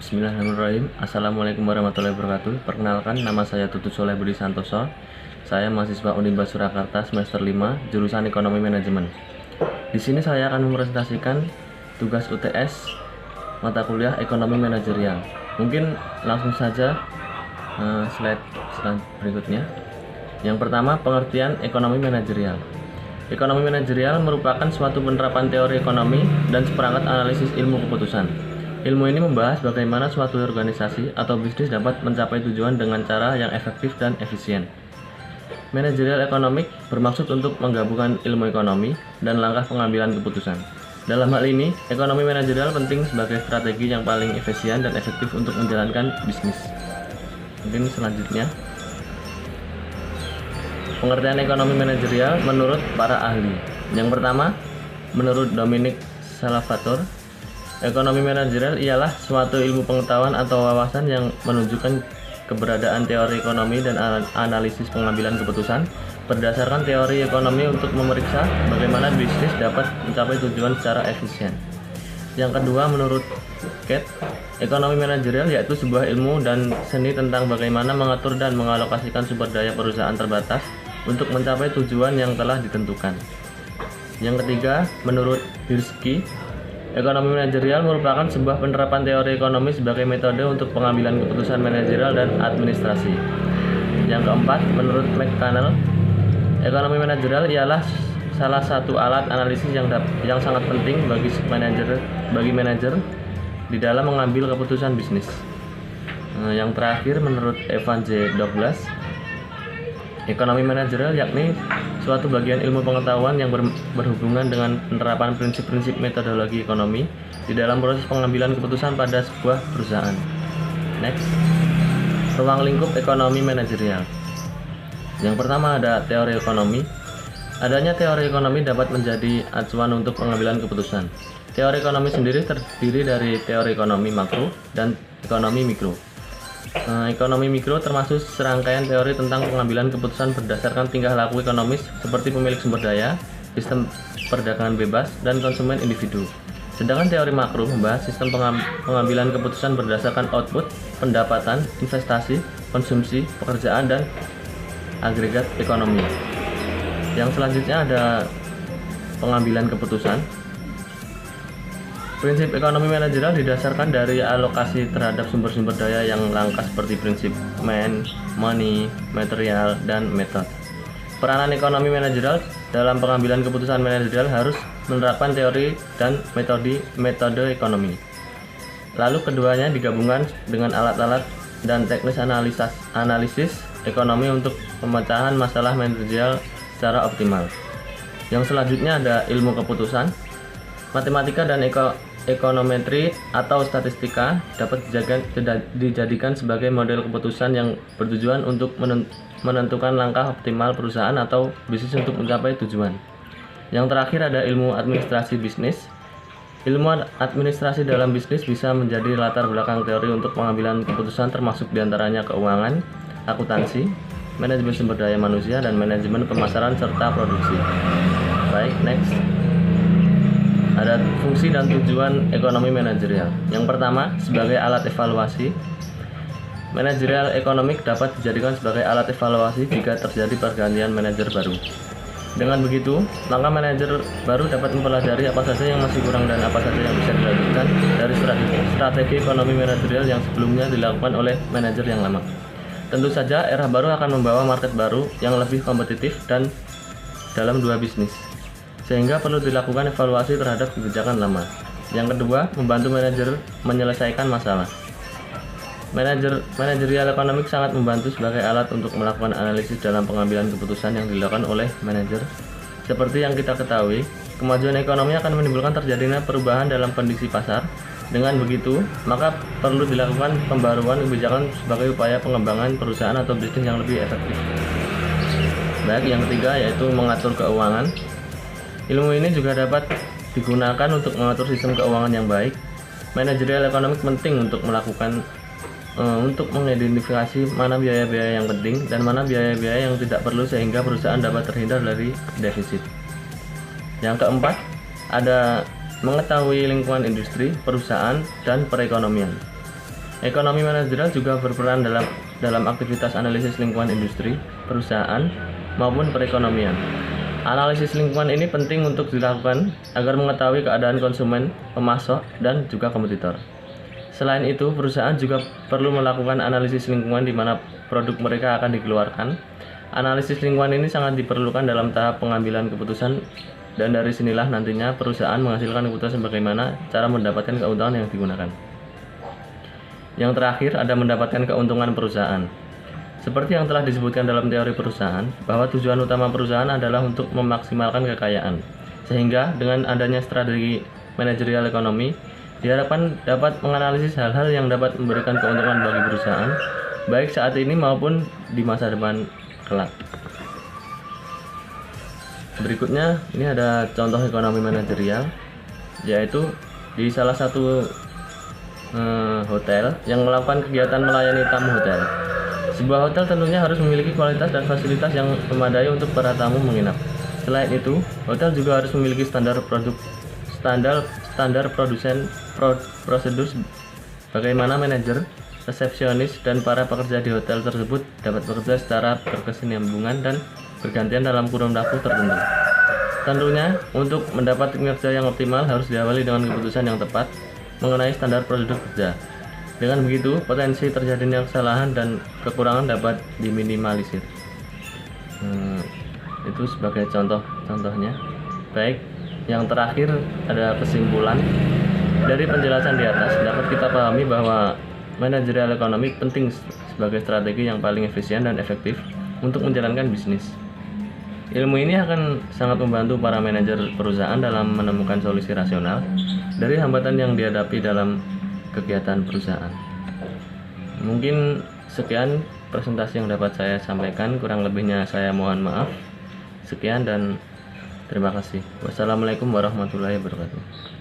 Bismillahirrahmanirrahim. Assalamualaikum warahmatullahi wabarakatuh. Perkenalkan, nama saya Tutut Soleh Budi Santoso. Saya mahasiswa Unimba Surakarta semester 5, jurusan Ekonomi Manajemen. Di sini saya akan mempresentasikan tugas UTS mata kuliah Ekonomi Manajerial. Mungkin langsung saja slide berikutnya. Yang pertama, pengertian ekonomi manajerial. Ekonomi manajerial merupakan suatu penerapan teori ekonomi dan seperangkat analisis ilmu keputusan. Ilmu ini membahas bagaimana suatu organisasi atau bisnis dapat mencapai tujuan dengan cara yang efektif dan efisien. Manajerial economic bermaksud untuk menggabungkan ilmu ekonomi dan langkah pengambilan keputusan. Dalam hal ini, ekonomi manajerial penting sebagai strategi yang paling efisien dan efektif untuk menjalankan bisnis. Mungkin selanjutnya, pengertian ekonomi manajerial menurut para ahli. Yang pertama, menurut Dominic Salvatore, ekonomi manajerial ialah suatu ilmu pengetahuan atau wawasan yang menunjukkan keberadaan teori ekonomi dan analisis pengambilan keputusan berdasarkan teori ekonomi untuk memeriksa bagaimana bisnis dapat mencapai tujuan secara efisien. Yang kedua, menurut Kate, ekonomi manajerial yaitu sebuah ilmu dan seni tentang bagaimana mengatur dan mengalokasikan sumber daya perusahaan terbatas untuk mencapai tujuan yang telah ditentukan. Yang ketiga, menurut Hirschi, ekonomi manajerial merupakan sebuah penerapan teori ekonomi sebagai metode untuk pengambilan keputusan manajerial dan administrasi. Yang keempat, menurut McConnell, ekonomi manajerial ialah salah satu alat analisis yang sangat penting bagi manajer di dalam mengambil keputusan bisnis. Yang terakhir, menurut Evan J. Douglas, ekonomi manajerial yakni suatu bagian ilmu pengetahuan yang berhubungan dengan penerapan prinsip-prinsip metodologi ekonomi di dalam proses pengambilan keputusan pada sebuah perusahaan. Next, ruang lingkup ekonomi manajerial. Yang pertama ada teori ekonomi. Adanya teori ekonomi dapat menjadi acuan untuk pengambilan keputusan. Teori ekonomi sendiri terdiri dari teori ekonomi makro dan ekonomi mikro. Ekonomi mikro termasuk serangkaian teori tentang pengambilan keputusan berdasarkan tingkah laku ekonomis seperti pemilik sumber daya, sistem perdagangan bebas, dan konsumen individu. Sedangkan teori makro membahas sistem pengambilan keputusan berdasarkan output, pendapatan, investasi, konsumsi, pekerjaan, dan agregat ekonomi. Yang selanjutnya ada pengambilan keputusan. Prinsip ekonomi manajerial didasarkan dari alokasi terhadap sumber-sumber daya yang langka seperti prinsip man, money, material, dan method. Peranan ekonomi manajerial dalam pengambilan keputusan manajerial harus menerapkan teori dan metode ekonomi. Lalu keduanya digabungkan dengan alat-alat dan teknis analisis ekonomi untuk pemecahan masalah manajerial secara optimal. Yang selanjutnya ada ilmu keputusan. Matematika dan ekonometri atau statistika dapat dijadikan sebagai model keputusan yang bertujuan untuk menentukan langkah optimal perusahaan atau bisnis untuk mencapai tujuan. Yang terakhir ada ilmu administrasi bisnis. Ilmu administrasi dalam bisnis bisa menjadi latar belakang teori untuk pengambilan keputusan termasuk diantaranya keuangan, akuntansi, manajemen sumber daya manusia, dan manajemen pemasaran serta produksi. Baik, next. Ada fungsi dan tujuan ekonomi manajerial. Yang pertama, sebagai alat evaluasi. Manajerial economic dapat dijadikan sebagai alat evaluasi jika terjadi pergantian manajer baru. Dengan begitu, maka manajer baru dapat mempelajari apa saja yang masih kurang dan apa saja yang bisa dilanjutkan dari strategi ekonomi manajerial yang sebelumnya dilakukan oleh manajer yang lama. Tentu saja, era baru akan membawa market baru yang lebih kompetitif dan dalam dua bisnis, sehingga perlu dilakukan evaluasi terhadap kebijakan lama. Yang kedua, membantu manajer menyelesaikan masalah. Manajerial economic sangat membantu sebagai alat untuk melakukan analisis dalam pengambilan keputusan yang dilakukan oleh manajer. Seperti yang kita ketahui, kemajuan ekonomi akan menimbulkan terjadinya perubahan dalam kondisi pasar. Dengan begitu, maka perlu dilakukan pembaruan kebijakan sebagai upaya pengembangan perusahaan atau bisnis yang lebih efektif. Baik, yang ketiga yaitu mengatur keuangan. Ilmu ini juga dapat digunakan untuk mengatur sistem keuangan yang baik. Manajerial economic penting untuk mengidentifikasi mana biaya-biaya yang penting dan mana biaya-biaya yang tidak perlu sehingga perusahaan dapat terhindar dari defisit. Yang keempat, ada mengetahui lingkungan industri, perusahaan, dan perekonomian. Ekonomi manajerial juga berperan dalam aktivitas analisis lingkungan industri, perusahaan, maupun perekonomian. Analisis lingkungan ini penting untuk dilakukan agar mengetahui keadaan konsumen, pemasok, dan juga kompetitor. Selain itu, perusahaan juga perlu melakukan analisis lingkungan di mana produk mereka akan dikeluarkan. Analisis lingkungan ini sangat diperlukan dalam tahap pengambilan keputusan, dan dari sinilah nantinya perusahaan menghasilkan keputusan bagaimana cara mendapatkan keuntungan yang digunakan. Yang terakhir, ada mendapatkan keuntungan perusahaan. Seperti yang telah disebutkan dalam teori perusahaan, bahwa tujuan utama perusahaan adalah untuk memaksimalkan kekayaan. Sehingga dengan adanya strategi manajerial ekonomi, diharapkan dapat menganalisis hal-hal yang dapat memberikan keuntungan bagi perusahaan, baik saat ini maupun di masa depan kelak. Berikutnya, ini ada contoh ekonomi manajerial, yaitu di salah satu hotel yang melakukan kegiatan melayani tamu hotel. Sebuah hotel tentunya harus memiliki kualitas dan fasilitas yang memadai untuk para tamu menginap. Selain itu, hotel juga harus memiliki standar prosedur bagaimana manajer, resepsionis, dan para pekerja di hotel tersebut dapat bekerja secara berkesinambungan dan bergantian dalam kurun waktu tertentu. Tentunya, untuk mendapat kinerja yang optimal harus diawali dengan keputusan yang tepat mengenai standar prosedur kerja. Dengan begitu, potensi terjadinya kesalahan dan kekurangan dapat diminimalisir. Itu sebagai contohnya. Baik, yang terakhir ada kesimpulan. Dari penjelasan di atas, dapat kita pahami bahwa manajerial ekonomi penting sebagai strategi yang paling efisien dan efektif untuk menjalankan bisnis. Ilmu ini akan sangat membantu para manajer perusahaan dalam menemukan solusi rasional dari hambatan yang dihadapi dalam kegiatan perusahaan. Mungkin sekian presentasi yang dapat saya sampaikan, kurang lebihnya saya mohon maaf. Sekian dan terima kasih. Wassalamualaikum warahmatullahi wabarakatuh.